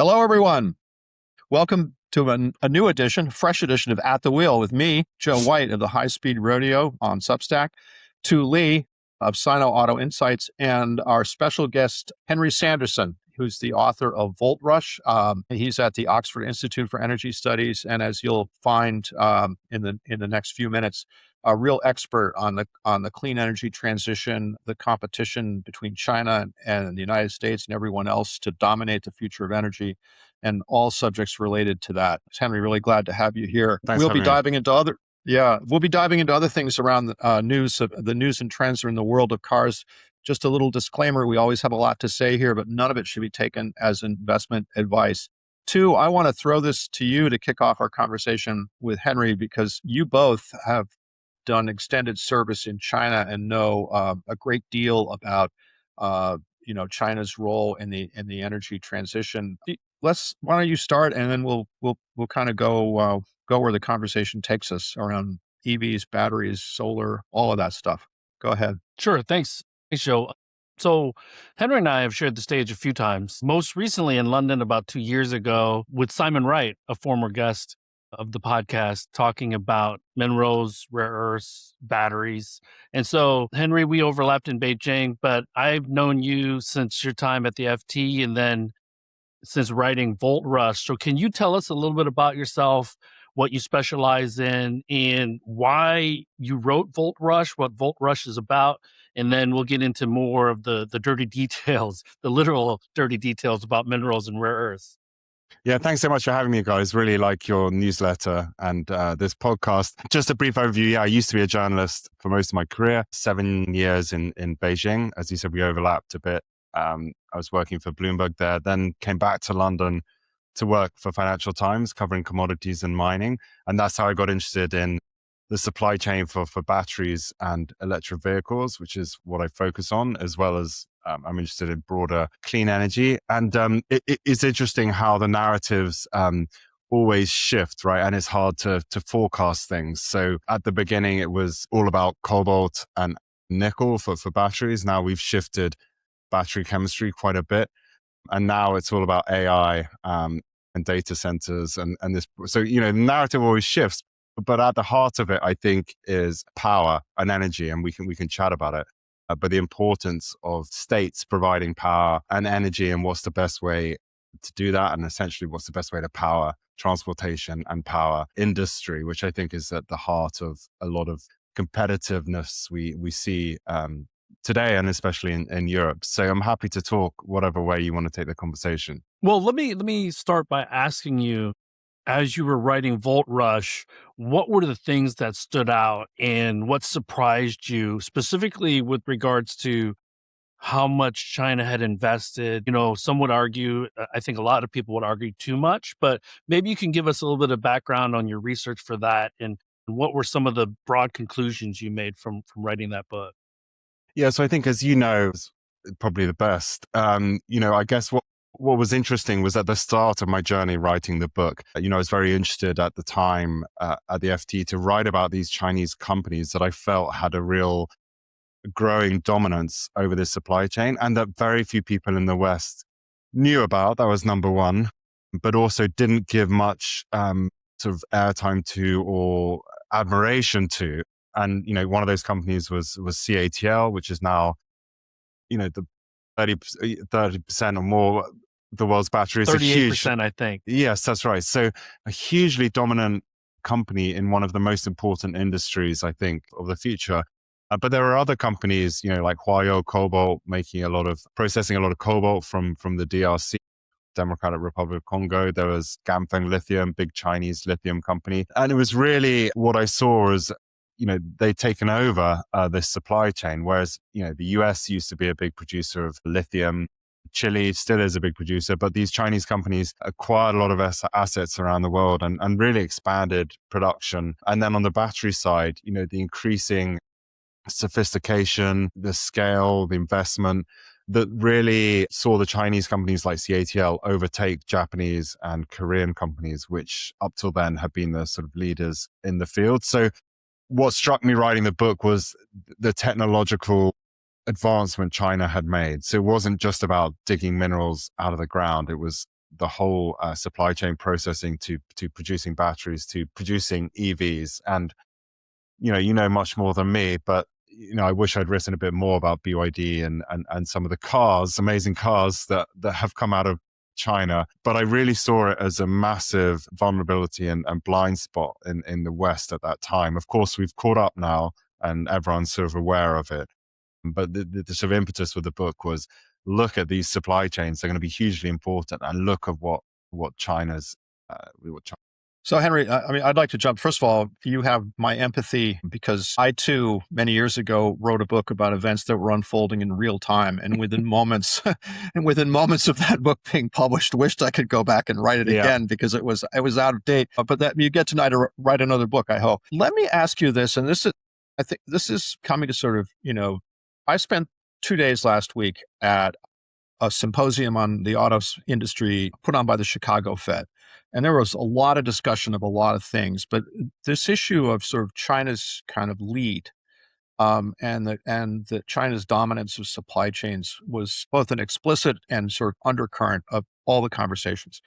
Hello, everyone. Welcome to a new edition, fresh edition of At the Wheel with me, Joe White of the High Speed Rodeo on Substack, Tu Lee of Sino Auto Insights, and our special guest, Henry Sanderson, who's the author of Volt Rush. He's at the Oxford Institute for Energy Studies, and as you'll find in the next few minutes, a real expert on the clean energy transition, the competition between China and the United States and everyone else to dominate the future of energy, and all subjects related to that. Henry, really glad to have you here. Thanks for having me. We'll be diving into other things around the news and trends in the world of cars. Just a little disclaimer: we always have a lot to say here, but none of it should be taken as investment advice. Two, I want to throw this to you to kick off our conversation with Henry, because you both have done extended service in China and know a great deal about China's role in the energy transition. Why don't you start, and then we'll kind of go where the conversation takes us around EVs, batteries, solar, all of that stuff. Go ahead. Sure. Thanks, Joe. So Henry and I have shared the stage a few times, most recently in London about 2 years ago with Simon Wright, a former guest of the podcast, talking about minerals, rare earths, batteries. And so, Henry, we overlapped in Beijing, but I've known you since your time at the FT and then since writing Volt Rush. So can you tell us a little bit about yourself, what you specialize in, and why you wrote Volt Rush, what Volt Rush is about? And then we'll get into more of the dirty details, the literal dirty details about minerals and rare earths. Yeah, thanks so much for having me, guys. Really like your newsletter and this podcast. Just a brief overview. Yeah, I used to be a journalist for most of my career, 7 years in Beijing. As you said, we overlapped a bit. I was working for Bloomberg there, then came back to London to work for Financial Times, covering commodities and mining. And that's how I got interested in the supply chain for batteries and electric vehicles, which is what I focus on, as well as I'm interested in broader clean energy. And it's interesting how the narratives always shift, right? And it's hard to forecast things. So at the beginning, it was all about cobalt and nickel for batteries. Now we've shifted battery chemistry quite a bit. And now it's all about AI and data centers and this. So, the narrative always shifts. But at the heart of it, I think, is power and energy, and we can chat about it. But the importance of states providing power and energy, and what's the best way to do that, and essentially what's the best way to power transportation and power industry, which I think is at the heart of a lot of competitiveness we see today, and especially in Europe. So I'm happy to talk whatever way you want to take the conversation. Well, let me start by asking you, as you were writing Volt Rush, what were the things that stood out and what surprised you, specifically with regards to how much China had invested? Some would argue, I think a lot of people would argue too much, but maybe you can give us a little bit of background on your research for that, and what were some of the broad conclusions you made from writing that book? Yeah, so I think, as you know, it's probably the best. I guess what was interesting was at the start of my journey writing the book, I was very interested at the time at the FT to write about these Chinese companies that I felt had a real growing dominance over this supply chain, and that very few people in the West knew about. That was number one, but also didn't give much sort of airtime to or admiration to. And, one of those companies was CATL, which is now, the 30% or more the world's batteries. 38%, I think. Yes, that's right. So a hugely dominant company in one of the most important industries, I think, of the future. But there are other companies, like Huayou Cobalt, processing a lot of cobalt from the DRC, Democratic Republic of Congo. There was Ganfeng Lithium, big Chinese lithium company. And it was really what I saw as, they'd taken over this supply chain, whereas, the US used to be a big producer of lithium. Chile still is a big producer, but these Chinese companies acquired a lot of assets around the world and really expanded production. And then on the battery side, the increasing sophistication, the scale, the investment that really saw the Chinese companies like CATL overtake Japanese and Korean companies, which up till then have been the sort of leaders in the field. So what struck me writing the book was the technological advancement China had made. So it wasn't just about digging minerals out of the ground. It was the whole supply chain processing to producing batteries to producing EVs. And you know much more than me, but I wish I'd written a bit more about BYD and some of the cars, amazing cars that have come out of China. But I really saw it as a massive vulnerability and blind spot in the West at that time. Of course, we've caught up now and everyone's sort of aware of it. But the sort of impetus with the book was look at these supply chains. They're going to be hugely important, and look at what China's So, Henry, I mean, I'd like to jump. First of all, you have my empathy because I, too, many years ago, wrote a book about events that were unfolding in real time. And within moments, of that book being published, wished I could go back and write it again because it was out of date. But that you get tonight to write another book, I hope. Let me ask you this, and I think this is coming to sort of, I spent 2 days last week at a symposium on the auto industry put on by the Chicago Fed. And there was a lot of discussion of a lot of things, but this issue of sort of China's kind of lead and the China's dominance of supply chains was both an explicit and sort of undercurrent of all the conversations.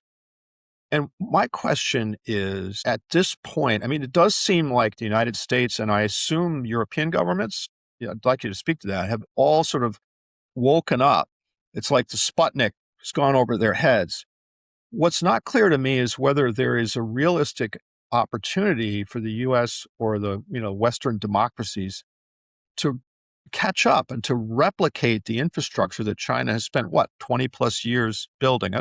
And my question is, at this point, I mean, it does seem like the United States and I assume European governments, I'd like you to speak to that, have all sort of woken up. It's like the Sputnik has gone over their heads. What's not clear to me is whether there is a realistic opportunity for the U.S. or the Western democracies to catch up and to replicate the infrastructure that China has spent 20 plus years building.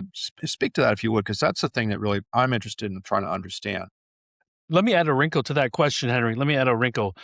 Speak to that if you would, because that's the thing that really I'm interested in trying to understand. Let me add a wrinkle to that question, Henry. Let me add a wrinkle.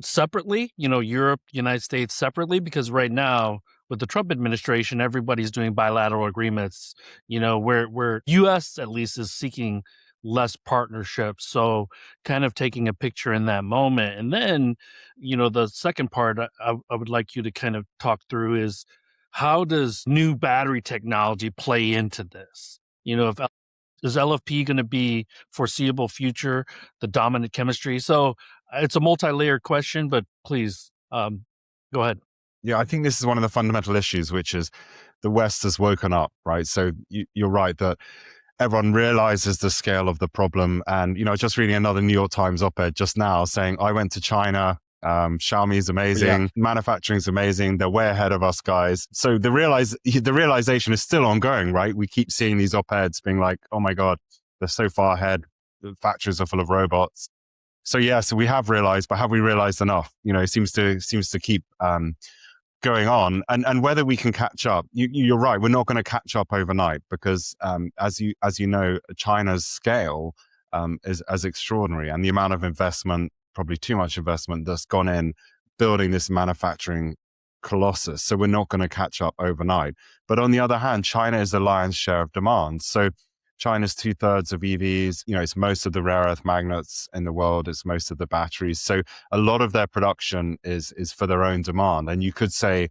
Separately, Europe, United States separately, because right now with the Trump administration, everybody's doing bilateral agreements, where US at least is seeking less partnerships. So kind of taking a picture in that moment. And then, the second part I would like you to kind of talk through is how does new battery technology play into this? Is LFP going to be foreseeable future, the dominant chemistry? So it's a multi-layered question, but please go ahead. Yeah, I think this is one of the fundamental issues, which is the West has woken up, right? So you're right that everyone realizes the scale of the problem. And, just reading another New York Times op-ed just now saying, I went to China, Xiaomi is amazing, manufacturing is amazing, they're way ahead of us guys. So the realization is still ongoing, right? We keep seeing these op-eds being like, oh my God, they're so far ahead, the factories are full of robots. So so we have realized, but have we realized enough? It seems to keep going on, and whether we can catch up. You're right, we're not going to catch up overnight because as you know, China's scale is extraordinary, and the amount of investment, probably too much investment, that's gone in building this manufacturing colossus. So we're not going to catch up overnight. But on the other hand, China is the lion's share of demand. So China's 2/3 of EVs, it's most of the rare earth magnets in the world, it's most of the batteries. So a lot of their production is for their own demand. And you could say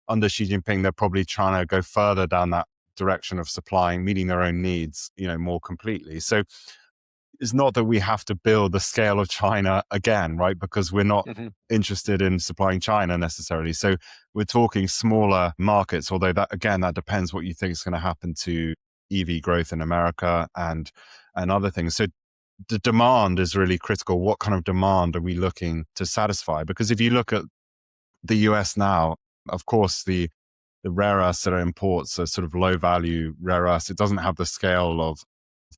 under Xi Jinping, they're probably trying to go further down that direction of supplying, meeting their own needs, more completely. So it's not that we have to build the scale of China again, right? Because we're not interested in supplying China necessarily. So we're talking smaller markets, although that depends what you think is going to happen to EV growth in America and other things. So the demand is really critical. What kind of demand are we looking to satisfy? Because if you look at the US now, of course, the rare earths that are imports are sort of low value rare earths. It doesn't have the scale of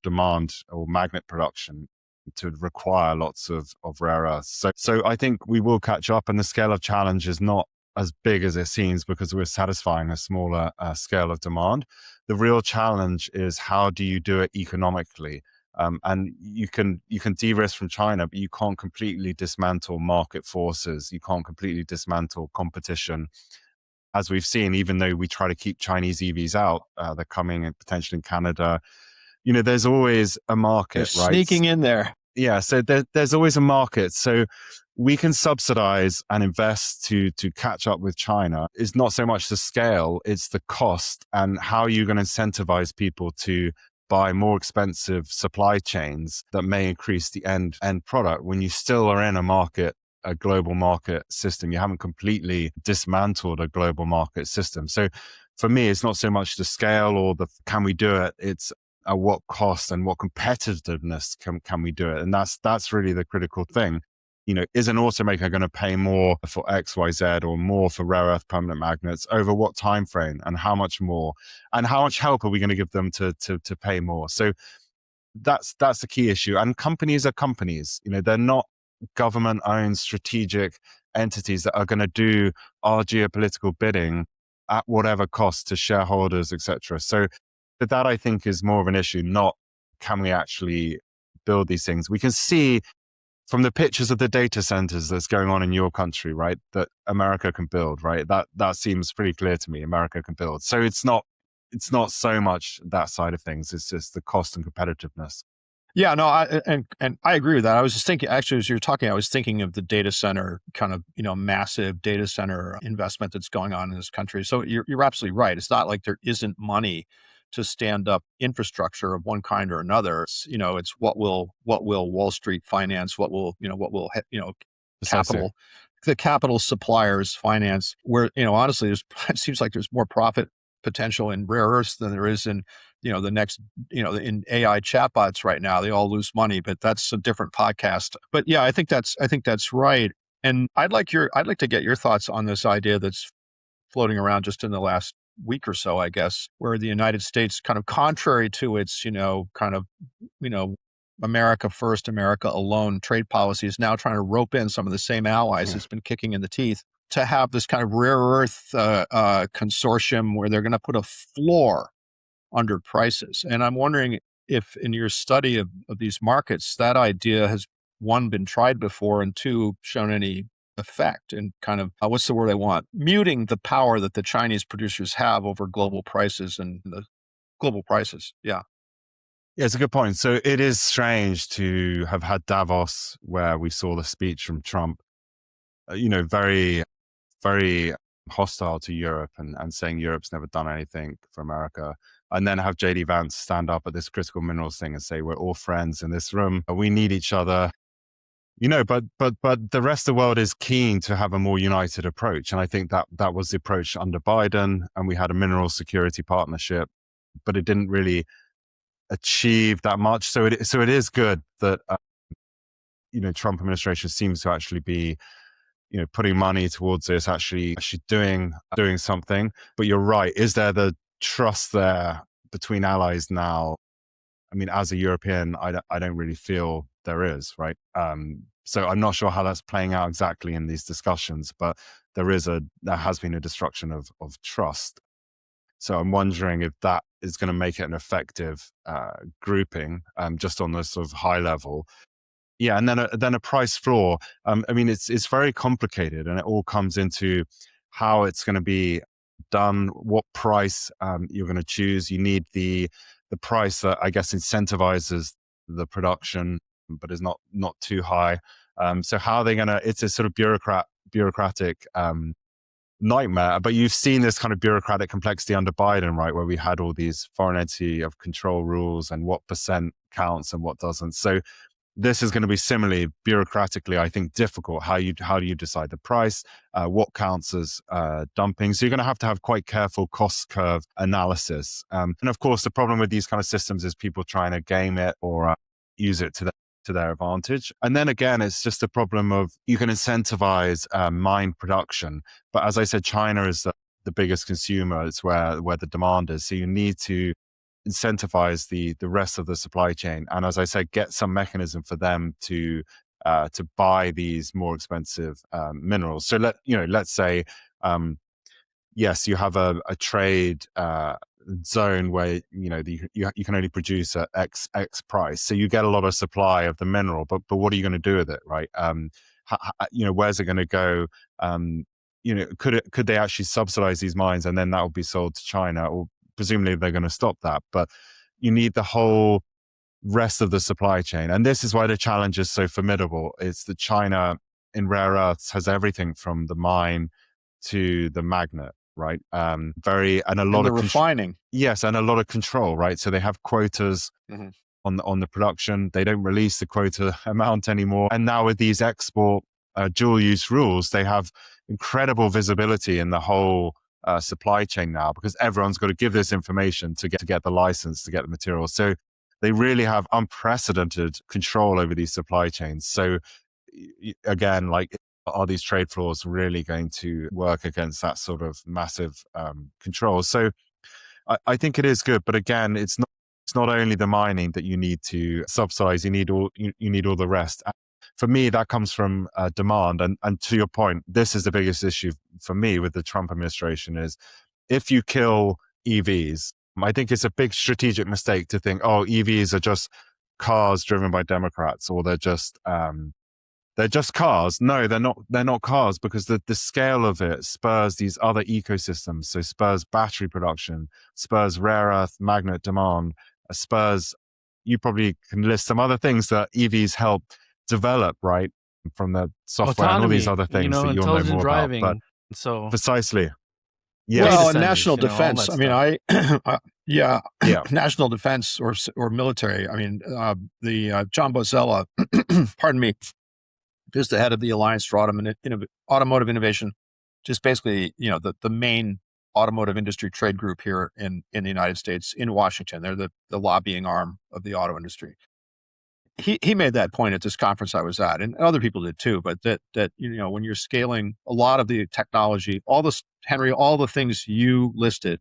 demand or magnet production to require lots of rare earths. So I think we will catch up, and the scale of challenge is not as big as it seems because we're satisfying a smaller scale of demand. The real challenge is how do you do it economically? And you can de-risk from China, but you can't completely dismantle market forces. You can't completely dismantle competition. As we've seen, even though we try to keep Chinese EVs out, they're coming in potentially in Canada. There's always a market, they're right? Sneaking in there. Yeah, so there's always a market. So we can subsidize and invest to catch up with China. It's not so much the scale, it's the cost and how you're going to incentivize people to buy more expensive supply chains that may increase the end product when you still are in a global market system. You haven't completely dismantled a global market system. So for me, it's not so much the scale or can we do it? It's at what cost and what competitiveness can we do it? And that's really the critical thing. Is an automaker going to pay more for X, Y, Z, or more for rare earth permanent magnets over what time frame, and how much more, and how much help are we going to give them to pay more? So that's the key issue. And companies are companies. They're not government-owned strategic entities that are going to do our geopolitical bidding at whatever cost to shareholders, etc. So that, I think, is more of an issue, not can we actually build these things. We can see from the pictures of the data centers that's going on in your country, right, that America can build, right? That seems pretty clear to me. America can build. So it's not so much that side of things. It's just the cost and competitiveness. Yeah, no, and I agree with that. I was just thinking, actually, as you were talking, I was thinking of the data center kind of, massive data center investment that's going on in this country. So you're absolutely right. It's not like there isn't money to stand up infrastructure of one kind or another. It's what will Wall Street finance? What will capital, the capital suppliers finance? Where honestly, it seems like there's more profit potential in rare earths than there is in the next in AI chatbots right now. They all lose money, but that's a different podcast. But yeah, I think that's right. And I'd like to get your thoughts on this idea that's floating around just in the last week or so, I guess, where the United States, kind of contrary to its America first, America alone trade policy, is now trying to rope in some of the same allies it's been kicking in the teeth to have this kind of rare earth consortium where they're going to put a floor under prices. And I'm wondering if in your study of these markets, that idea has, one, been tried before, and two, shown any effect in kind of, what's the word I want? Muting the power that the Chinese producers have over global prices and the global prices. Yeah. Yeah, it's a good point. So it is strange to have had Davos, where we saw the speech from Trump, very, very hostile to Europe and saying Europe's never done anything for America. And then have JD Vance stand up at this critical minerals thing and say, we're all friends in this room. We need each other. But the rest of the world is keen to have a more united approach. And I think that was the approach under Biden. And we had a mineral security partnership, but it didn't really achieve that much. So it is good that, Trump administration seems to actually be, putting money towards this, actually doing something. But you're right. Is there the trust there between allies now? I mean, as a European, I don't really feel there is, right? So I'm not sure how that's playing out exactly in these discussions, but there has been a destruction of trust. So I'm wondering if that is going to make it an effective grouping, just on this sort of high level. Yeah, and then a price floor. I mean, it's very complicated, and it all comes into how it's going to be done, what price you're going to choose. You need the price that, I guess, incentivizes the production, but is not too high. So how are they going to? It's a sort of bureaucratic nightmare. But you've seen this kind of bureaucratic complexity under Biden, right, where we had all these foreign entity of control rules and what percent counts and what doesn't. So this is going to be similarly bureaucratically, I think, difficult. How do you decide the price? What counts as dumping? So you're going to have quite careful cost curve analysis. And of course, the problem with these kind of systems is people trying to game it or use it to their advantage. And then again, it's just a problem of, you can incentivize mine production, but as I said, China is the biggest consumer. It's where the demand is. So you need to incentivize the rest of the supply chain, and as I said, get some mechanism for them to buy these more expensive minerals. So let's say yes, you have a trade zone where you can only produce at X price, so you get a lot of supply of the mineral, but what are you going to do with it, right? Where's it going to go? Could they actually subsidize these mines, and then that will be sold to China, or presumably they're going to stop that? But you need the whole rest of the supply chain, and this is why the challenge is so formidable. It's that China in rare earths has everything from the mine to the magnet, right? And a lot of refining. Yes, and a lot of control, right? So they have quotas on the production. They don't release the quota amount anymore. And now with these export dual use rules, they have incredible visibility in the whole supply chain now, because everyone's got to give this information to get the license, to get the materials. So they really have unprecedented control over these supply chains. So again, like, are these trade floors really going to work against that sort of massive control? So I think it is good, but again, it's not only the mining that you need to subsidize. You need all the rest. For me, that comes from demand. And to your point, this is the biggest issue for me with the Trump administration is if you kill EVs, I think it's a big strategic mistake to think, oh, EVs are just cars driven by Democrats, or they're just cars. No, they're not. They're not cars, because the scale of it spurs these other ecosystems. So spurs battery production, spurs rare earth magnet demand, spurs. You probably can list some other things that EVs help develop, right? From the software and all these other things that you'll know intelligent more driving. about. But So precisely, yes. Well, Data and national centers, all defense. that I mean, stuff. yeah, Yeah. national defense or military. I mean, the John Bozella, pardon me, who's the head of the Alliance for Automotive Innovation, just basically, the main automotive industry trade group here in the United States, in Washington. They're the lobbying arm of the auto industry. He made that point at this conference I was at, and other people did too. But that when you're scaling a lot of the technology, all the things you listed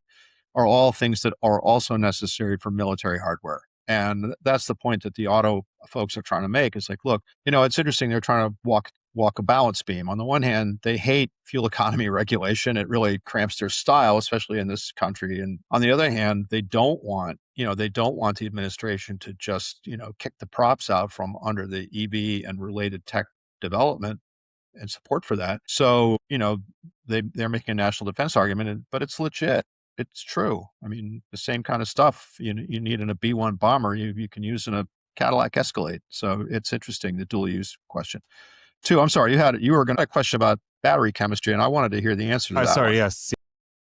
are all things that are also necessary for military hardware. And that's the point that the auto folks are trying to make. It's like, look, it's interesting. They're trying to walk a balance beam. On the one hand, they hate fuel economy regulation. It really cramps their style, especially in this country. And on the other hand, they don't want the administration to just, kick the props out from under the EV and related tech development and support for that. So, they're making a national defense argument, but it's legit. It's true. I mean, the same kind of stuff you need in a B-1 bomber, you can use in a Cadillac Escalade. So it's interesting, the dual use question. Two, I'm sorry, you were going to have a question about battery chemistry, and I wanted to hear the answer to that. Sorry, one. yes.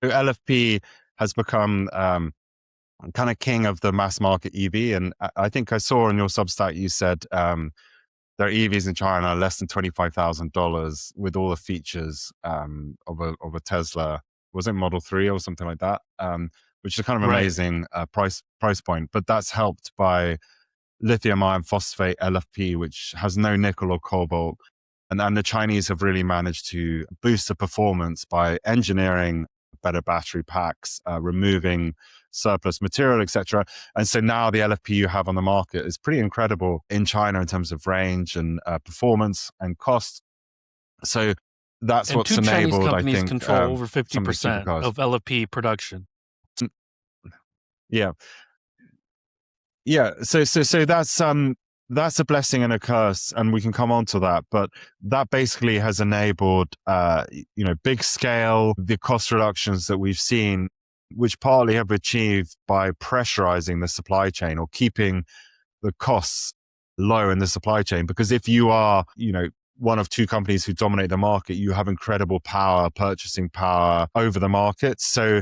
So LFP has become kind of king of the mass market EV. And I think I saw on your Substack, you said their EVs in China are less than $25,000 with all the features of a Tesla. Was it Model 3 or something like that? Which is kind of amazing price point. But that's helped by lithium iron phosphate LFP, which has no nickel or cobalt. And the Chinese have really managed to boost the performance by engineering better battery packs, removing surplus material, etc. And so now the LFP you have on the market is pretty incredible in China in terms of range and performance and cost. So that's what's enabled, Chinese companies I think, control over 50% of LFP production. Yeah. So that's a blessing and a curse, and we can come on to that. But that basically has enabled, big scale, the cost reductions that we've seen, which partly have achieved by pressurizing the supply chain or keeping the costs low in the supply chain. Because if you are, one of two companies who dominate the market, you have incredible purchasing power over the market. So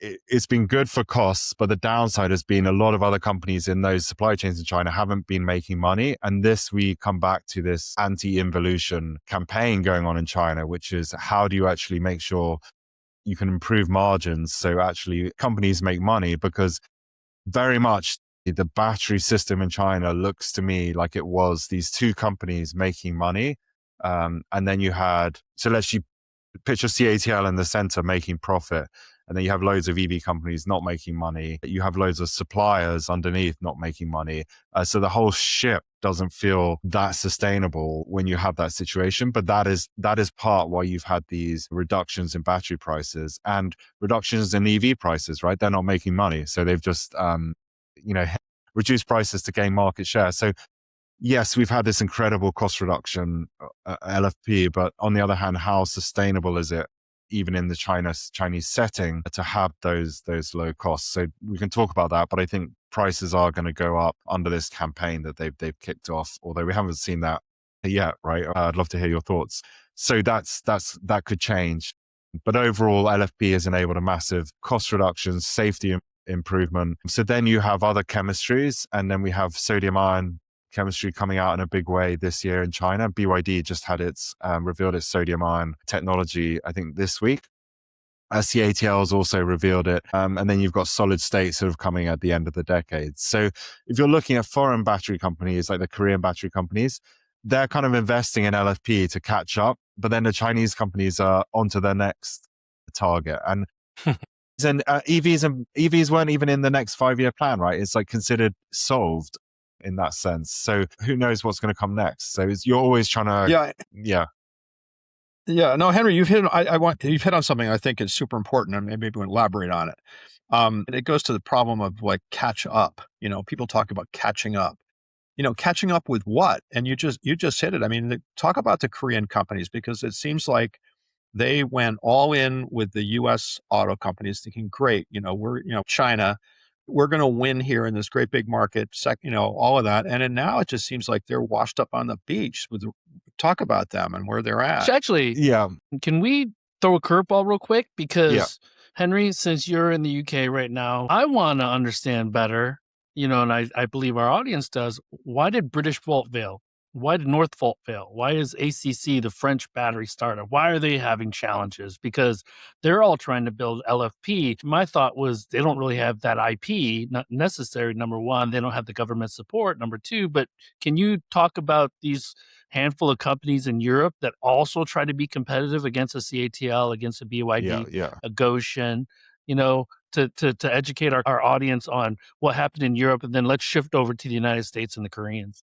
it's been good for costs, but the downside has been a lot of other companies in those supply chains in China haven't been making money. And we come back to this anti-involution campaign going on in China, which is how do you actually make sure you can improve margins so actually companies make money? Because very much the battery system in China looks to me like it was these two companies making money. And then let's picture CATL in the center making profit. And then you have loads of EV companies not making money. You have loads of suppliers underneath not making money. So the whole ship doesn't feel that sustainable when you have that situation. But that is part why you've had these reductions in battery prices and reductions in EV prices, right? They're not making money. So they've just, reduced prices to gain market share. So yes, we've had this incredible cost reduction, LFP, but on the other hand, how sustainable is it, even in the Chinese setting, to have those low costs? So we can talk about that, but I think prices are going to go up under this campaign that they've kicked off, although we haven't seen that yet, right? I'd love to hear your thoughts. So that could change. But overall, LFP has enabled a massive cost reduction, safety improvement. So then you have other chemistries, and then we have sodium ion chemistry coming out in a big way this year in China. BYD just had revealed its sodium ion technology, I think this week. CATL has also revealed it. And then you've got solid state sort of coming at the end of the decade. So if you're looking at foreign battery companies, like the Korean battery companies, they're kind of investing in LFP to catch up. But then the Chinese companies are onto their next target. And EVs weren't even in the next 5-year plan, right? It's like considered solved in that sense. So who knows what's going to come next? So you're always trying to, Yeah, no, Henry, you've hit on something I think is super important, and maybe we can elaborate on it. And it goes to the problem of like catch up. People talk about catching up. Catching up with what? And you just hit it. I mean, talk about the Korean companies, because it seems like they went all in with the U.S. auto companies, thinking, great, we're China, we're going to win here in this great big market, all of that. And then now it just seems like they're washed up on the beach. Talk about them and where they're at. Actually, can we throw a curveball real quick? Because Henry, since you're in the UK right now, I want to understand better, and I believe our audience does. Why did Britishvolt fail? Why did Northvolt fail? Why is ACC, the French battery startup, why are they having challenges? Because they're all trying to build LFP. My thought was they don't really have that IP, not necessary, number one. They don't have the government support, number two. But can you talk about these handful of companies in Europe that also try to be competitive against a CATL, against a BYD, a Goshen, to educate our audience on what happened in Europe, and then let's shift over to the United States and the Koreans.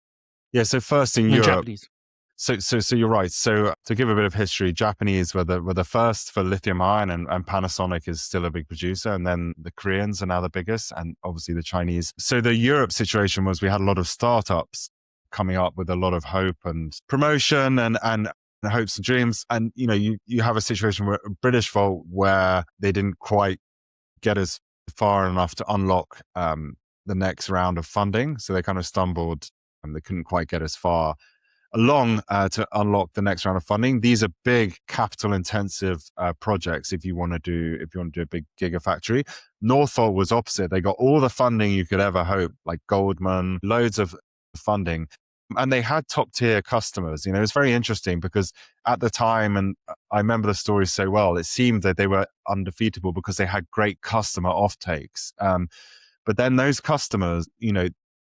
Yeah, so first in and Europe, Japanese. So you're right. So to give a bit of history, Japanese were the first for lithium ion, and Panasonic is still a big producer. And then the Koreans are now the biggest, and obviously the Chinese. So the Europe situation was we had a lot of startups coming up with a lot of hope and promotion and hopes and dreams. And, you have a situation where Britishvolt where they didn't quite get as far enough to unlock the next round of funding. So they kind of stumbled and they couldn't quite get as far along to unlock the next round of funding. These are big capital intensive projects if you want to do a big gigafactory. Northvolt was opposite. They got all the funding you could ever hope, like Goldman, loads of funding. And they had top tier customers. It was very interesting because at the time, and I remember the story so well, it seemed that they were undefeatable because they had great customer offtakes. But then those customers,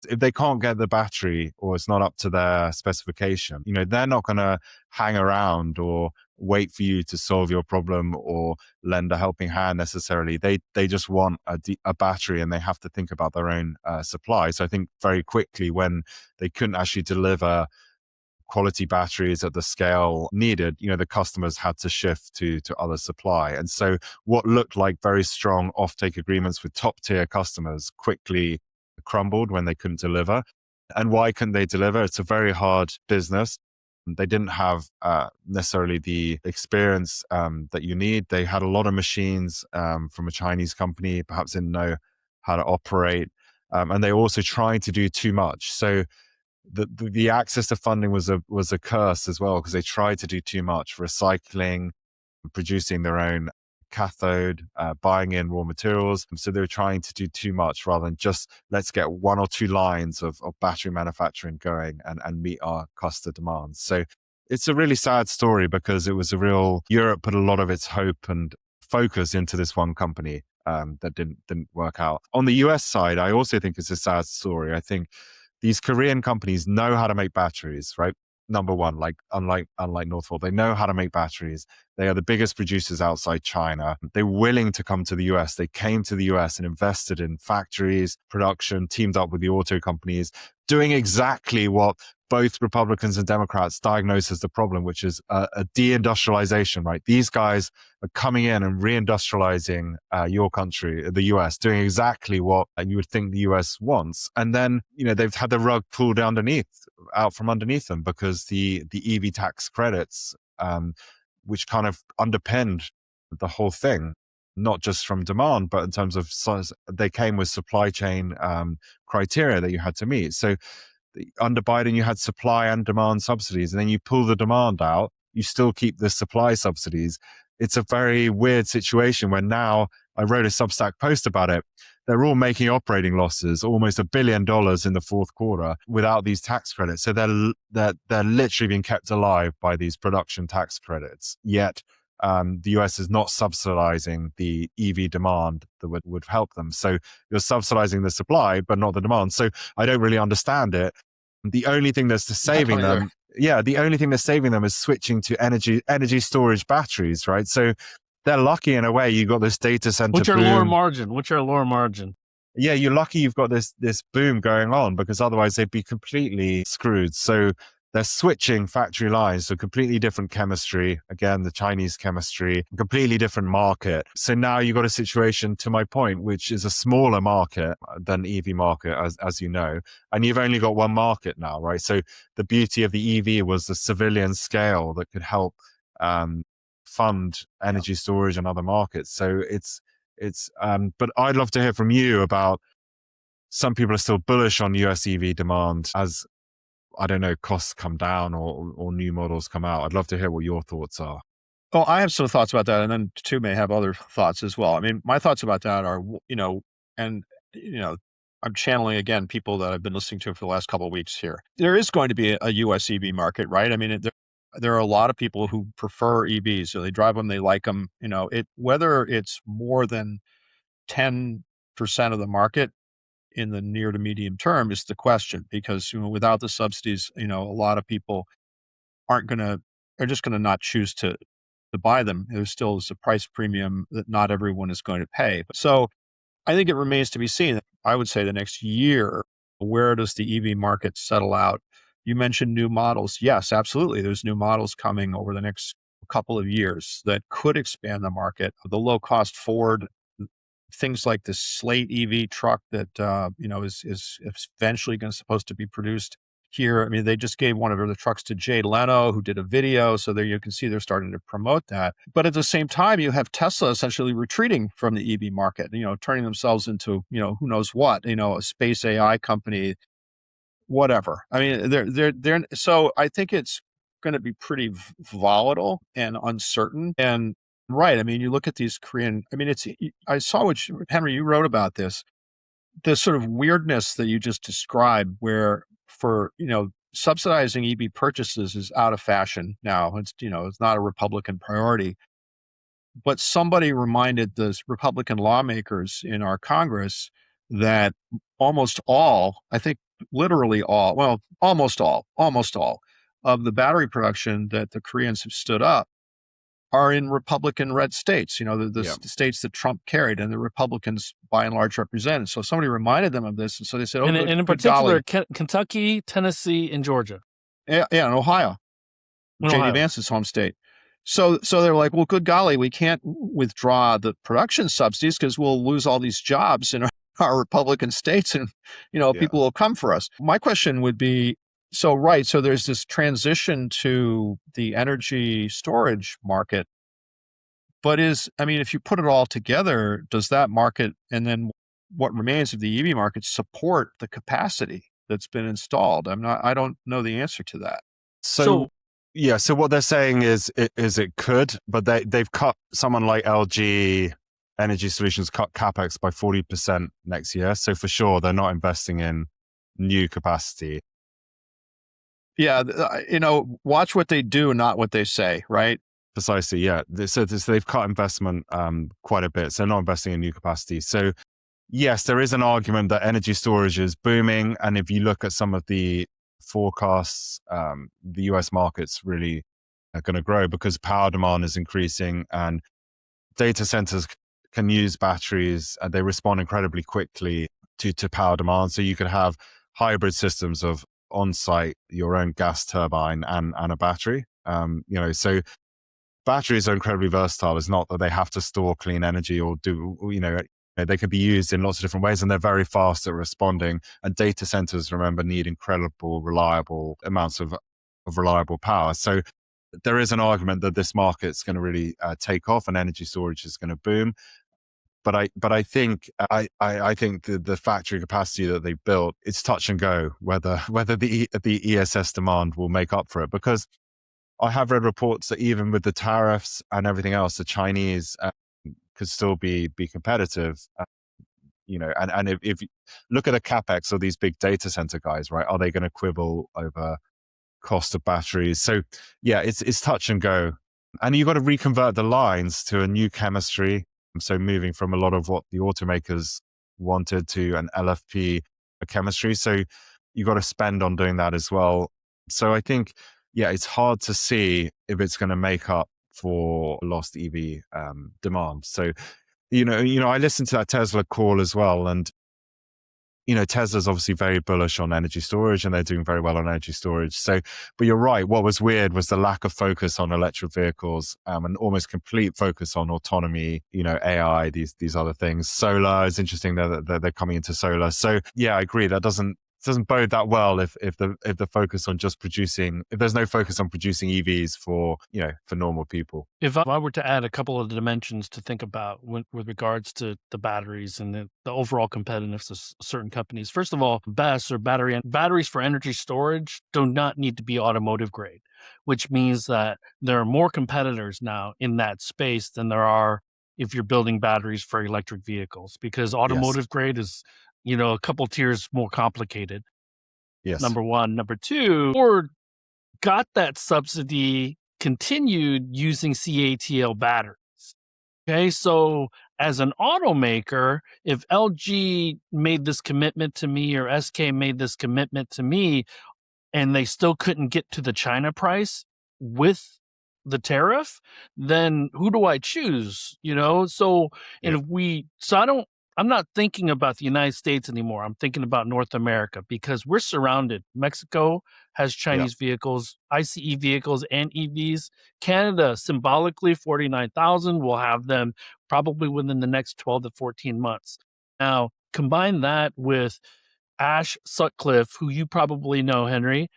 if they can't get the battery or it's not up to their specification, they're not going to hang around or wait for you to solve your problem or lend a helping hand necessarily. They just want a battery, and they have to think about their own supply. So I think very quickly, when they couldn't actually deliver quality batteries at the scale needed, the customers had to shift to other supply. And so what looked like very strong offtake agreements with top tier customers quickly crumbled when they couldn't deliver. And why couldn't they deliver? It's a very hard business. They didn't have necessarily the experience that you need. They had a lot of machines from a Chinese company, perhaps didn't know how to operate. And they also tried to do too much. So the access to funding was a curse as well, because they tried to do too much, recycling, producing their own cathode, buying in raw materials. So they were trying to do too much rather than just let's get 1 or 2 lines of battery manufacturing going and meet our customer demands. So it's a really sad story because it was Europe put a lot of its hope and focus into this one company that didn't work out. On the US side, I also think it's a sad story. I think these Korean companies know how to make batteries, right? Number one, like unlike Northvolt, they know how to make batteries. They are the biggest producers outside China. They're willing to come to the US. They came to the US and invested in factories, production, teamed up with the auto companies, doing exactly what both Republicans and Democrats diagnosed as the problem, which is a deindustrialization, right? These guys are coming in and reindustrializing your country, the US, doing exactly what you would think the US wants. And then, they've had the rug pulled out from underneath them because the EV tax credits, which kind of underpinned the whole thing, not just from demand, but in terms of size, they came with supply chain criteria that you had to meet. So under Biden, you had supply and demand subsidies, and then you pull the demand out, you still keep the supply subsidies. It's a very weird situation where now, I wrote a Substack post about it, they're all making operating losses, almost $1 billion in the fourth quarter without these tax credits. So they're literally being kept alive by these production tax credits. Yet the US is not subsidizing the EV demand that would help them. So you're subsidizing the supply, but not the demand. So I don't really understand it. The only thing that's saving them, the only thing that's saving them is switching to energy storage batteries, right? So they're lucky in a way. You got this data center which are boom. lower margin. Yeah, you're lucky you've got this boom going on, because otherwise they'd be completely screwed. So they're switching factory lines to completely different chemistry. Again, the Chinese chemistry, completely different market. So now you've got a situation, to my point, which is a smaller market than EV market, as you know, and you've only got one market now, right? So the beauty of the EV was the civilian scale that could help fund energy storage and other markets. So but I'd love to hear from you about, some people are still bullish on US EV demand as, I don't know, costs come down or new models come out. I'd love to hear what your thoughts are. Well, I have some thoughts about that, and then Tu may have other thoughts as well. I mean, my thoughts about that are, and I'm channeling again people that I've been listening to for the last couple of weeks here. There is going to be a US EV market, right? I mean, there are a lot of people who prefer EVs, so they drive them, they like them. Whether it's more than 10% of the market in the near to medium term is the question, because without the subsidies, a lot of people are just going to not choose to buy them. There still is a price premium that not everyone is going to pay. So I think it remains to be seen. I would say the next year, where does the EV market settle out? You mentioned new models. Yes, absolutely. There's new models coming over the next couple of years that could expand the market. The low-cost Ford, things like the Slate EV truck that is eventually supposed to be produced here. I mean, they just gave one of the trucks to Jay Leno, who did a video. So there you can see they're starting to promote that. But at the same time, you have Tesla essentially retreating from the EV market, turning themselves into, who knows what, a space AI company, whatever. I mean, they're so I think it's going to be pretty volatile and uncertain. And right, I mean, you look at these Korean, I mean, I saw Henry, you wrote about this sort of weirdness that you just described, where for, subsidizing EV purchases is out of fashion now. It's not a Republican priority. But somebody reminded the Republican lawmakers in our Congress that almost all, I think literally all, well, almost all of the battery production that the Koreans have stood up are in Republican red states, the states that Trump carried and the Republicans by and large represented. So somebody reminded them of this. And so they said, and in particular, Kentucky, Tennessee, and Georgia. Yeah, and Ohio. J.D. Vance's home state. So they're like, well, good golly, we can't withdraw the production subsidies because we'll lose all these jobs in our Republican states, and people will come for us. My question would be, so there's this transition to the energy storage market, but if you put it all together, does that market and then what remains of the EV market support the capacity that's been installed? I don't know the answer to that. So what they're saying is it could, but they've cut, someone like LG Energy Solutions cut CapEx by 40% next year. So for sure, they're not investing in new capacity. Yeah, watch what they do, not what they say, right? Precisely, yeah. So they've cut investment quite a bit. So not investing in new capacity. So yes, there is an argument that energy storage is booming. And if you look at some of the forecasts, the US market's really going to grow because power demand is increasing and data centers can use batteries and they respond incredibly quickly to power demand. So you could have hybrid systems of on-site, your own gas turbine and a battery. So batteries are incredibly versatile. It's not that they have to store clean energy or do, they can be used in lots of different ways and they're very fast at responding. And data centers, remember, need incredible, reliable amounts of reliable power. So there is an argument that this market's going to really take off and energy storage is going to boom. But I think the factory capacity that they built, it's touch and go whether the ESS demand will make up for it. Because I have read reports that even with the tariffs and everything else, the Chinese could still be competitive. And if you look at the capex of these big data center guys, right? Are they going to quibble over cost of batteries? So yeah, it's touch and go. And you've got to reconvert the lines to a new chemistry. So moving from a lot of what the automakers wanted to an LFP chemistry. So you've got to spend on doing that as well. So I think, yeah, it's hard to see if it's going to make up for lost EV demand. So, I listened to that Tesla call as well. And Tesla's obviously very bullish on energy storage and they're doing very well on energy storage. So, but you're right. What was weird was the lack of focus on electric vehicles and almost complete focus on autonomy, AI, these other things. Solar is interesting that they're coming into solar. So yeah, I agree. That doesn't bode that well if the focus on just producing, if there's no focus on producing EVs for normal people. If I were to add a couple of dimensions to think about with regards to the batteries and the overall competitiveness of certain companies, first of all, BESS or batteries for energy storage do not need to be automotive grade, which means that there are more competitors now in that space than there are if you're building batteries for electric vehicles, because automotive grade is a couple tiers more complicated. Yes. Number one. Number two, Ford got that subsidy continued using CATL batteries. Okay, so as an automaker, if LG made this commitment to me or SK made this commitment to me and they still couldn't get to the China price with the tariff, then who do I choose? I'm not thinking about the United States anymore. I'm thinking about North America because we're surrounded. Mexico has Chinese vehicles, ICE vehicles, and EVs. Canada, symbolically, 49,000. We'll have them probably within the next 12 to 14 months. Now, combine that with Ash Sutcliffe, who you probably know, Henry,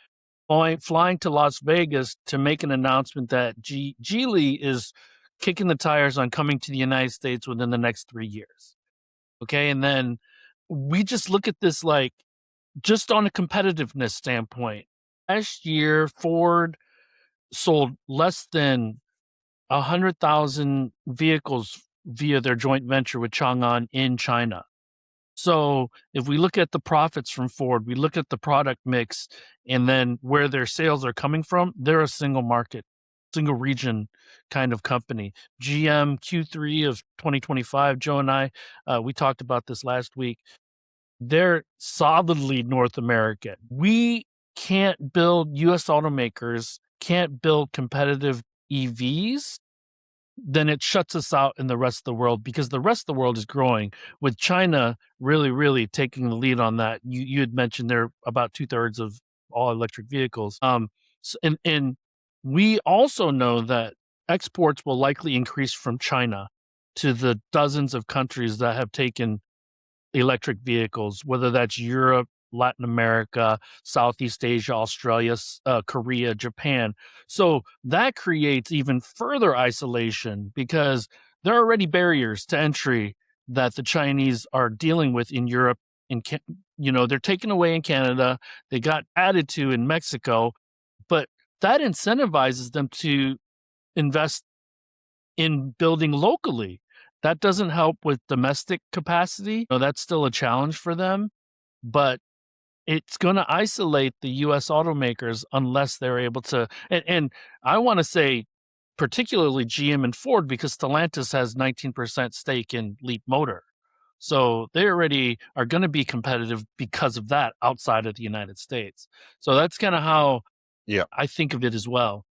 flying to Las Vegas to make an announcement that Geely is kicking the tires on coming to the United States within the next 3 years. Okay, and then we just look at this like just on a competitiveness standpoint. Last year, Ford sold less than 100,000 vehicles via their joint venture with Chang'an in China. So if we look at the profits from Ford, we look at the product mix, and then where their sales are coming from, they're a single market, single region kind of company. GM Q3 of 2025, Joe and I, we talked about this last week. They're solidly North American. We can't build, U.S. automakers can't build competitive EVs, then it shuts us out in the rest of the world because the rest of the world is growing with China really, really taking the lead on that. You had mentioned they're about 2/3 of all electric vehicles. And we also know that exports will likely increase from China to the dozens of countries that have taken electric vehicles, whether that's Europe, Latin America, Southeast Asia, Australia, Korea, Japan. So that creates even further isolation because there are already barriers to entry that the Chinese are dealing with in Europe. They're taken away in Canada. They got added to in Mexico, but that incentivizes them to invest in building locally. That doesn't help with domestic capacity. That's still a challenge for them, but it's going to isolate the U.S. automakers unless they're able to. And I want to say particularly GM and Ford because Stellantis has 19% stake in Leap Motor. So they already are going to be competitive because of that outside of the United States. So that's kind of how I think of it as well.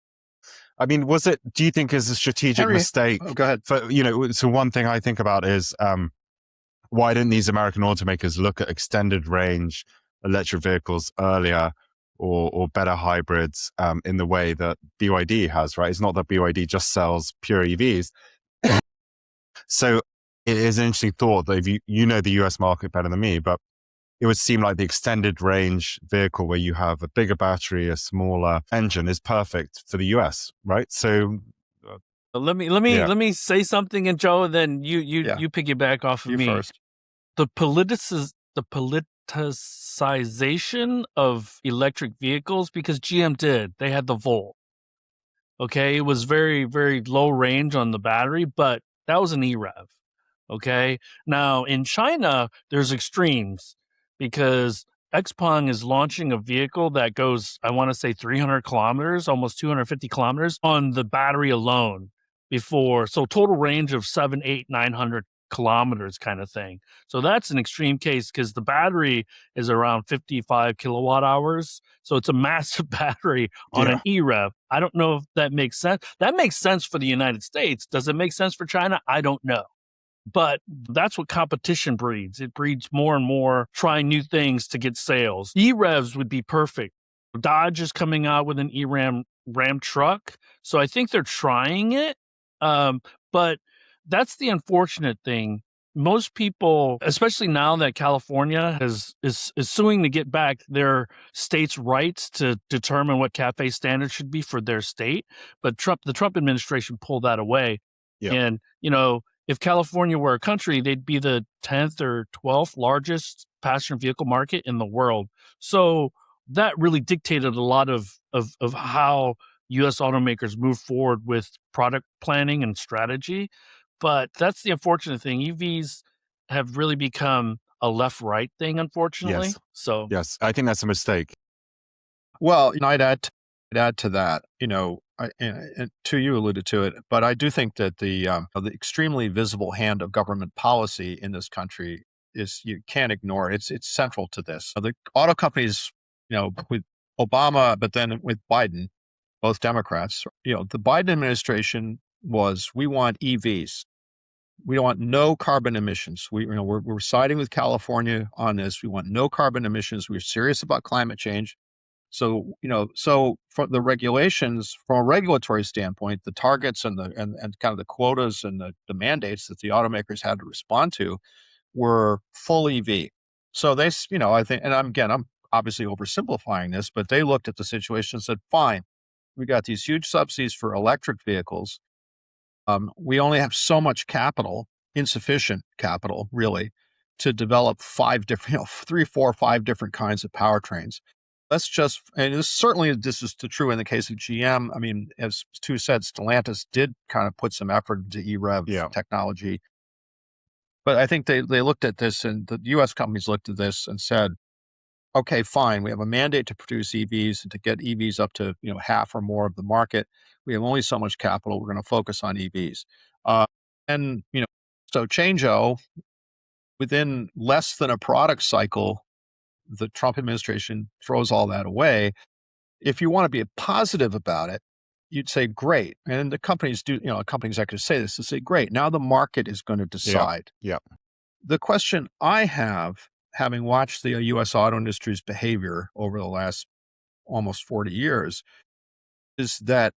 I mean, do you think is a strategic mistake? Oh, go ahead. So one thing I think about is why didn't these American automakers look at extended range electric vehicles earlier or better hybrids in the way that BYD has, right? It's not that BYD just sells pure EVs. So it is an interesting thought that if you know the US market better than me, but it would seem like the extended range vehicle where you have a bigger battery, a smaller engine is perfect for the US, right? So let me say something, and Joe, then you piggyback off of you me first. The politicization of electric vehicles, because GM did. They had the Volt. Okay, it was very, very low range on the battery, but that was an EREV. Okay, now in China, there's extremes because XPeng is launching a vehicle that goes, I want to say 300 kilometers, almost 250 kilometers on the battery alone so total range of 7, 8, 900 kilometers kind of thing. So that's an extreme case because the battery is around 55 kilowatt hours. So it's a massive battery on Yeah. an EREV. I don't know if that makes sense. That makes sense for the United States. Does it make sense for China? I don't know. But that's what competition breeds. It breeds more and more trying new things to get sales. E-Revs would be perfect. Dodge is coming out with an Ram truck. So I think they're trying it. But that's the unfortunate thing. Most people, especially now that California is suing to get back their state's rights to determine what CAFE standards should be for their state. But the Trump administration pulled that away. Yep. And, if California were a country, they'd be the 10th or 12th largest passenger vehicle market in the world. So that really dictated a lot of how U.S. automakers move forward with product planning and strategy. But that's the unfortunate thing. EVs have really become a left-right thing, unfortunately. Yes. So Yes, I think that's a mistake. Well, I'd add to that, and you alluded to it, but I do think that the extremely visible hand of government policy in this country you can't ignore it. It's central to this. The auto companies, with Obama, but then with Biden, both Democrats, the Biden administration we want EVs. We want no carbon emissions. We're siding with California on this. We want no carbon emissions. We're serious about climate change. So, for the regulations, from a regulatory standpoint, the targets and kind of the quotas and the mandates that the automakers had to respond to were full EV. So I think, and I'm obviously oversimplifying this, but they looked at the situation and said, fine, we got these huge subsidies for electric vehicles. We only have so much capital, insufficient capital, really, to develop 3, 4, 5 different kinds of powertrains. And this is true in the case of GM. I mean, as Stu said, Stellantis did kind of put some effort into EREV technology. But I think they looked at this, and the U.S. companies looked at this and said, okay, fine, we have a mandate to produce EVs and to get EVs up to half or more of the market. We have only so much capital. We're going to focus on EVs. And so Changzhou, within less than a product cycle, the Trump administration throws all that away. If you want to be positive about it, you'd say, great. And the companies company executives say this, to say, great, now the market is going to decide. Yeah. The question I have, having watched the U.S. auto industry's behavior over the last almost 40 years, is that,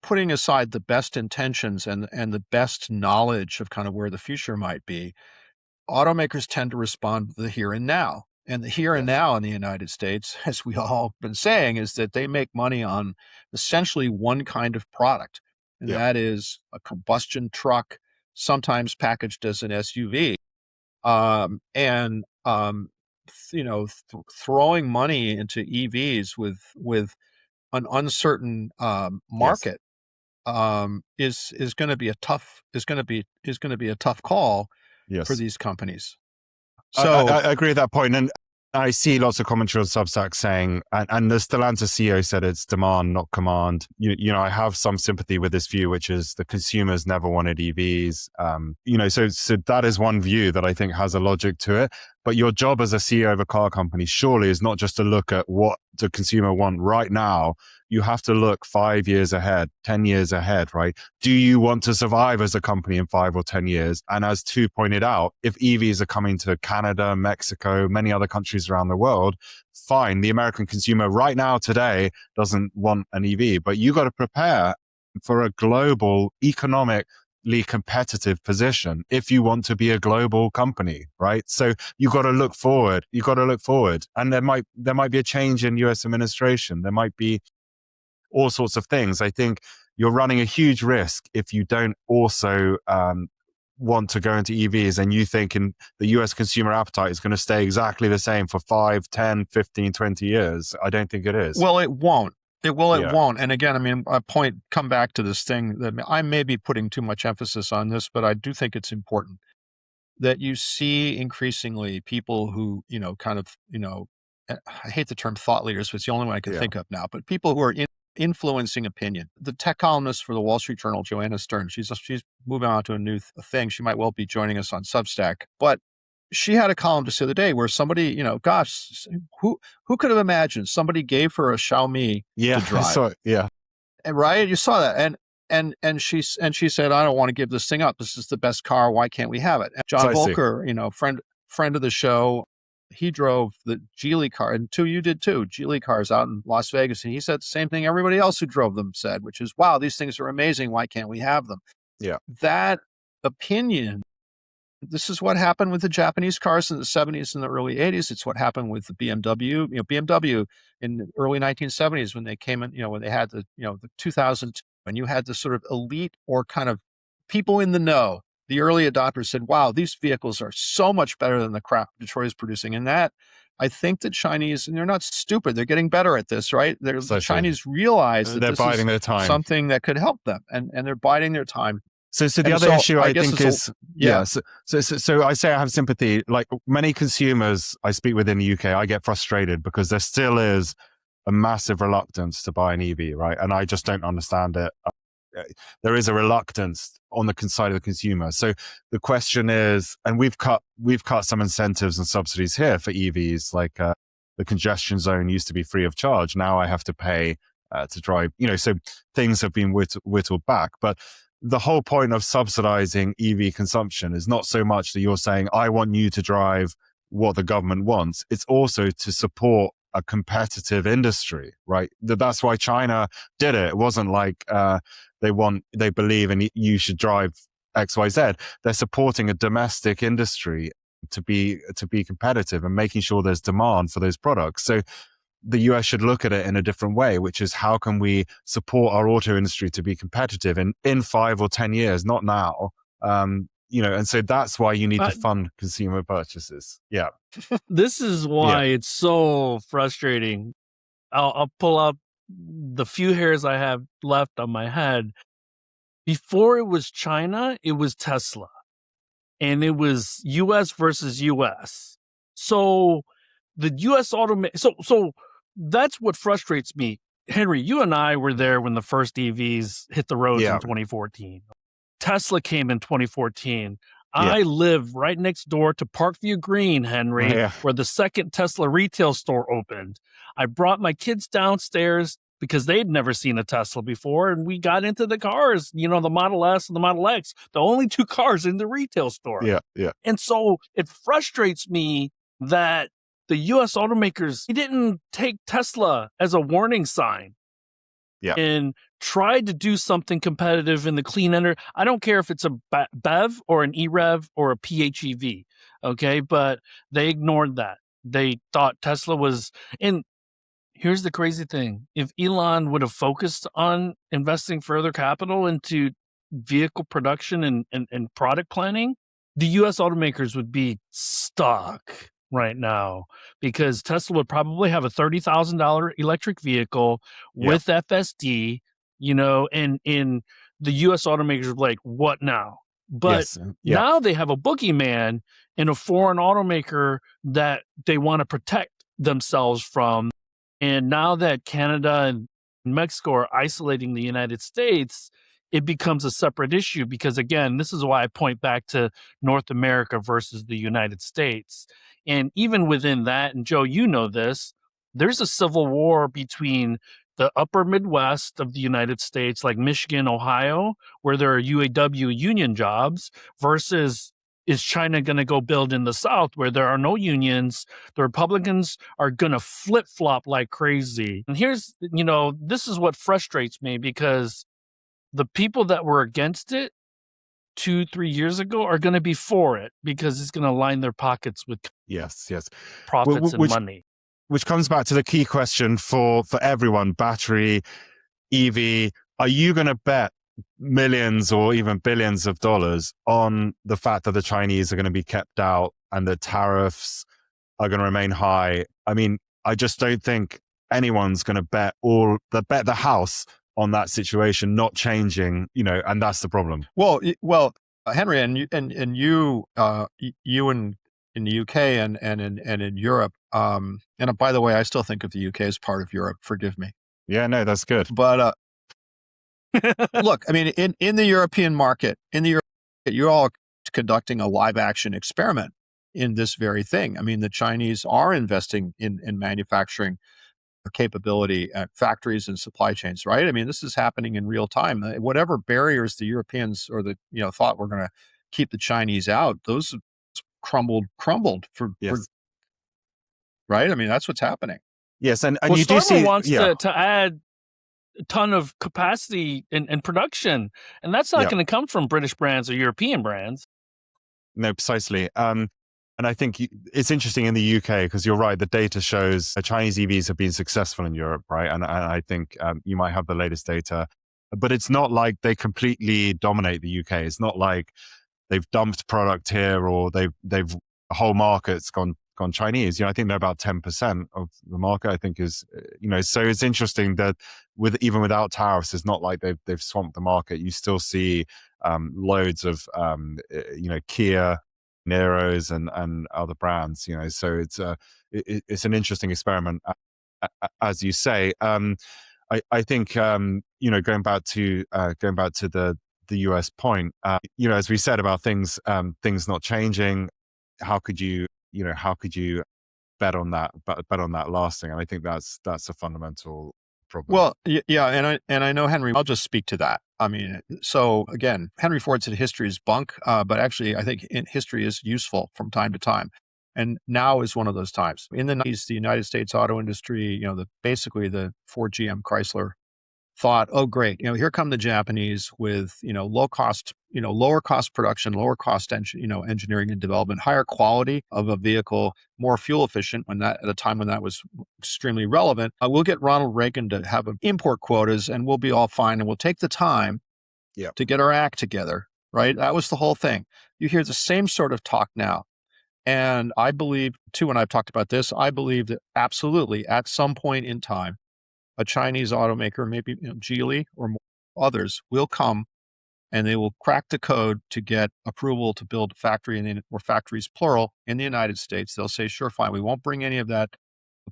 putting aside the best intentions and the best knowledge of kind of where the future might be, automakers tend to respond to the here and now. And the here and now in the United States, as we all been saying, is that they make money on essentially one kind of product. And that is a combustion truck, sometimes packaged as an SUV. Throwing money into EVs with an uncertain market is going to be a tough call for these companies. So I agree with that point. And I see lots of commentary on Substack saying, and the Stellantis CEO said it's demand, not command. I have some sympathy with this view, which is the consumers never wanted EVs. So that is one view that I think has a logic to it. But your job as a CEO of a car company surely is not just to look at what the consumer want right now. You have to look 5 years ahead, 10 years ahead, right? Do you want to survive as a company in 5 or 10 years? And as Tu pointed out, if EVs are coming to Canada, Mexico, many other countries around the world, fine. The American consumer right now, today, doesn't want an EV, but you got to prepare for a global economically competitive position if you want to be a global company, right? So you got to look forward. And there might be a change in US administration. There might be all sorts of things. I think you're running a huge risk if you don't also want to go into EVs and you think the US consumer appetite is going to stay exactly the same for 5, 10, 15, 20 years. I don't think it is. Well, it won't. It won't. And again, come back to this thing that I may be putting too much emphasis on this, but I do think it's important. that you see increasingly people who, I hate the term thought leaders, but it's the only one I can Yeah. think of now, but people who are influencing opinion. The tech columnist for the Wall Street Journal, Joanna Stern, she's moving on to a new thing. She might well be joining us on Substack, but she had a column just the other day where somebody, gosh, who could have imagined somebody gave her a Xiaomi to drive? And right, you saw that, and she said, I don't want to give this thing up. This is the best car. Why can't we have it? And John Volker, friend of the show, he drove the Geely car, and you did too. Geely cars out in Las Vegas, and he said the same thing everybody else who drove them said, which is, wow, these things are amazing. Why can't we have them? Yeah, that opinion. This is what happened with the Japanese cars in the 70s and the early 80s. It's what happened with the BMW. BMW in the early 1970s when they came in, when they had the 2000, when you had the sort of elite or kind of people in the know, the early adopters said, wow, these vehicles are so much better than the crap Detroit is producing. And that, I think the Chinese, and they're not stupid, they're getting better at this, right? The Chinese realize that they're biding their time, something that could help them, and they're biding their time. So the other issue I think is, So I say I have sympathy. Like many consumers I speak with in the UK, I get frustrated because there still is a massive reluctance to buy an EV, right? And I just don't understand it. There is a reluctance on the side of the consumer. So the question is, and we've cut some incentives and subsidies here for EVs, like the congestion zone used to be free of charge. Now I have to pay to drive. So things have been whittled back, but the whole point of subsidizing EV consumption is not so much that you're saying, I want you to drive what the government wants. It's also to support a competitive industry, right? That's why China did it. It wasn't like they believe and you should drive X, Y, Z. They're supporting a domestic industry to be competitive and making sure there's demand for those products. So the US should look at it in a different way, which is how can we support our auto industry to be competitive in 5 or 10 years, not now. And so that's why you need to fund consumer purchases. Yeah. This is why it's so frustrating. I'll pull up the few hairs I have left on my head. Before it was China, it was Tesla. And it was US versus US. So the US so that's what frustrates me. Henry, you and I were there when the first EVs hit the roads in 2014. Tesla came in 2014. I live right next door to Parkview Green, Henry, where the second Tesla retail store opened. I brought my kids downstairs because they'd never seen a Tesla before, and we got into the cars, the Model S and the Model X, the only two cars in the retail store. Yeah. And so it frustrates me that the U.S. automakers, they didn't take Tesla as a warning sign and tried to do something competitive in the clean energy. I don't care if it's a BEV or an EREV or a PHEV, okay? But they ignored that. They thought Tesla was... And here's the crazy thing. If Elon would have focused on investing further capital into vehicle production and product planning, the U.S. automakers would be stuck right now because Tesla would probably have a $30,000 electric vehicle with FSD, and in the U.S. automakers would be like, what now? But now they have a boogeyman in a foreign automaker that they want to protect themselves from. And now that Canada and Mexico are isolating the United States, it becomes a separate issue because, again, this is why I point back to North America versus the United States. And even within that, and Joe, you know this, there's a civil war between the upper Midwest of the United States, like Michigan, Ohio, where there are UAW union jobs, versus is China going to go build in the South where there are no unions? The Republicans are going to flip-flop like crazy. And here's, this is what frustrates me because the people that were against it 2-3 years ago are going to be for it because it's going to line their pockets with profits and money. Which comes back to the key question for everyone, battery, EV. Are you going to bet millions or even billions of dollars on the fact that the Chinese are going to be kept out and the tariffs are going to remain high? I mean, I just don't think anyone's going to bet the house on that situation not changing, and that's the problem. Well, Henry, and you in the UK and in Europe. And by the way, I still think of the UK as part of Europe. Forgive me. Yeah, no, that's good. But look, I mean, in the European market, you're all conducting a live action experiment in this very thing. I mean, the Chinese are investing in manufacturing capability at factories and supply chains, right? I mean, this is happening in real time. Whatever barriers the Europeans or thought were going to keep the Chinese out, those crumbled for Yes. right. I mean, that's what's happening. Yes, and Well, you do Starmer see, wants yeah, to add a ton of capacity and production, and that's not Yeah. going to come from British brands or European brands. no, precisely. And I think it's interesting in the UK because you're right. The data shows Chinese EVs have been successful in Europe, right? And I think you might have the latest data, but it's not like they completely dominate the UK. It's not like they've dumped product here or they've the whole market's gone Chinese. I think they're about 10% of the market. I think is so it's interesting that even without tariffs, it's not like they've swamped the market. You still see loads of Kia, Neros, and other brands. So it's an interesting experiment, as you say. I think going back to the US point, as we said about things not changing, how could you bet on that lasting? And I think that's a fundamental problem. Well, yeah, and I know Henry. I'll just speak to that. I mean, so again, Henry Ford said history is bunk, but actually, I think history is useful from time to time, and now is one of those times. In the 90s, the United States auto industry, basically the Ford, GM, Chrysler thought, oh great, here come the Japanese with lower cost production, lower cost engineering and development, higher quality of a vehicle, more fuel efficient. At a time when that was extremely relevant, we'll get Ronald Reagan to have import quotas, and we'll be all fine, and we'll take the time to get our act together. Right? That was the whole thing. You hear the same sort of talk now. And I believe too, and I've talked about this, I believe that absolutely at some point in time, a Chinese automaker, maybe Geely or others, will come and they will crack the code to get approval to build a factory or factories plural in the United States. They'll say, sure, fine, we won't bring any of that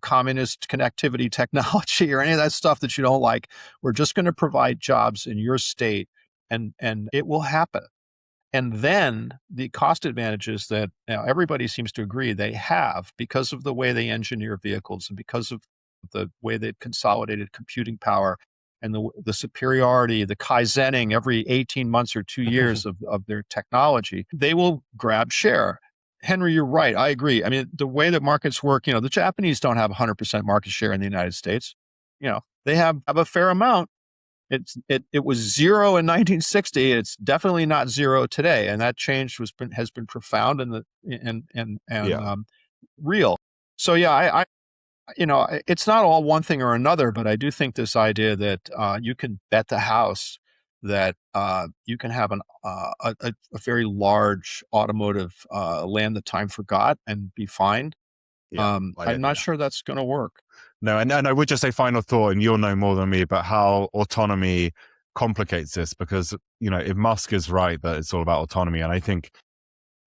communist connectivity technology or any of that stuff that you don't like. We're just going to provide jobs in your state, and it will happen. And then the cost advantages that everybody seems to agree they have because of the way they engineer vehicles and because of the way they've consolidated computing power and the superiority, the kaizening every 18 months or 2 years of their technology, they will grab share. Henry, you're right. I agree. I mean, the way that markets work, the Japanese don't have 100% market share in the United States. They have a fair amount. It was zero in 1960. It's definitely not zero today, and that change has been profound and real. So yeah, it's not all one thing or another, but I do think this idea that you can bet the house that you can have a very large automotive land that time forgot and be fine. I'm not sure that's going to work. No, and I would just say final thought, and you'll know more than me about how autonomy complicates this, because if Musk is right that it's all about autonomy, and I think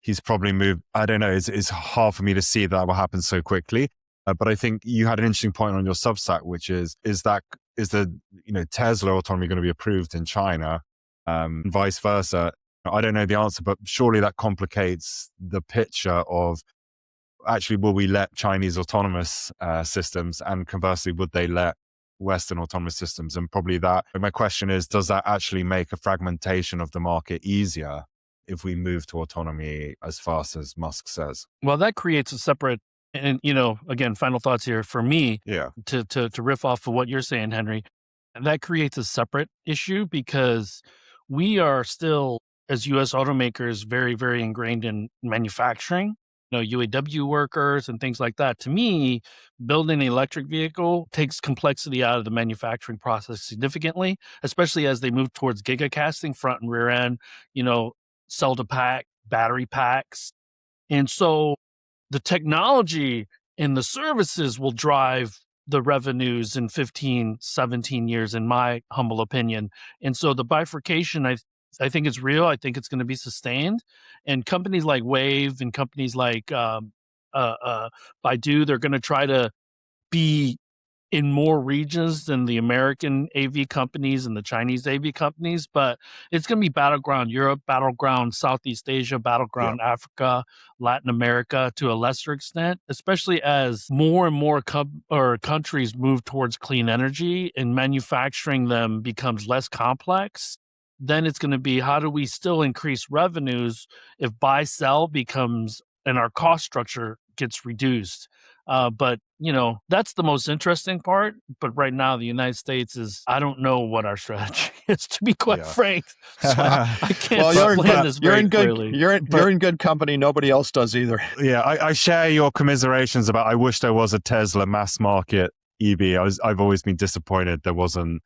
he's probably moved, I don't know, it's hard for me to see that will happen so quickly. But I think you had an interesting point on your Substack, which is the Tesla autonomy going to be approved in China, and vice versa? I don't know the answer, but surely that complicates the picture of actually, will we let Chinese autonomous systems, and conversely, would they let Western autonomous systems? And probably my question is, does that actually make a fragmentation of the market easier if we move to autonomy as fast as Musk says? Well, that creates a separate, and again, final thoughts here for me. Yeah. To riff off of what you're saying, Henry, that creates a separate issue because we are still, as U.S. automakers, very, very ingrained in manufacturing. UAW workers and things like that. To me, building an electric vehicle takes complexity out of the manufacturing process significantly, especially as they move towards gigacasting, front and rear end, cell to pack, battery packs. And so the technology and the services will drive the revenues in 15, 17 years, in my humble opinion. And so the bifurcation, I I think it's real. I think it's going to be sustained. And companies like Wave and companies like Baidu, they're going to try to be in more regions than the American AV companies and the Chinese AV companies, but it's going to be battleground Europe, battleground Southeast Asia, battleground Africa, Latin America to a lesser extent, especially as more and more countries move towards clean energy and manufacturing them becomes less complex. Then it's going to be, how do we still increase revenues if buy sell becomes and our cost structure gets reduced? But that's the most interesting part. But right now, the United States I don't know what our strategy is, to be quite frank. So I can't explain this very clearly. You're in good company. Nobody else does either. Yeah, I share your commiserations about, I wish there was a Tesla mass market EV. I've always been disappointed there wasn't.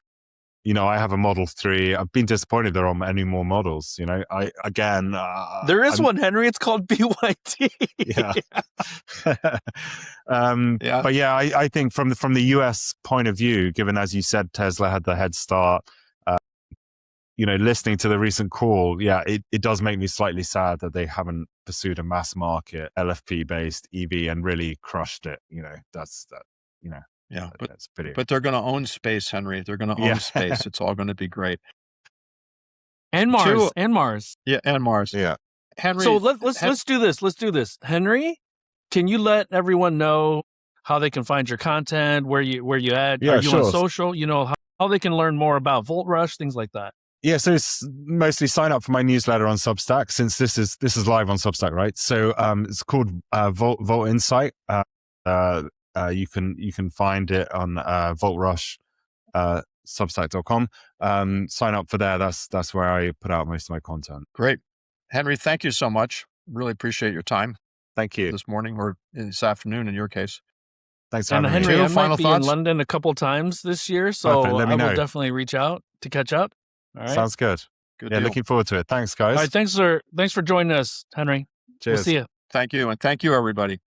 I have a Model 3. I've been disappointed there aren't any more models. There is one, Henry. It's called BYD. Yeah. But yeah, I think from the US point of view, given, as you said, Tesla had the head start, listening to the recent call, it does make me slightly sad that they haven't pursued a mass market LFP based EV and really crushed it. That's that. Yeah, that's pretty. But they're going to own space, Henry. They're going to own space. It's all going to be great. And Mars. And Mars. Yeah, and Mars. Yeah. Henry. So let's do this. Let's do this. Henry, can you let everyone know how they can find your content, where you at? Yeah, Are you on social? How they can learn more about Volt Rush, things like that. Yeah, so it's mostly sign up for my newsletter on Substack, since this is live on Substack, right? So it's called Volt Insight. You can find it on Volt Rush, Substack.com. Sign up for there. That's where I put out most of my content. Great. Henry, thank you so much. Really appreciate your time. Thank you. This morning or this afternoon in your case. Thanks for having Henry, me. I might be in London a couple times this year, so I will definitely reach out to catch up. All right. Sounds good. Good deal. Looking forward to it. Thanks, guys. All right, thanks for joining us, Henry. Cheers. We'll see you. Thank you, and thank you, everybody.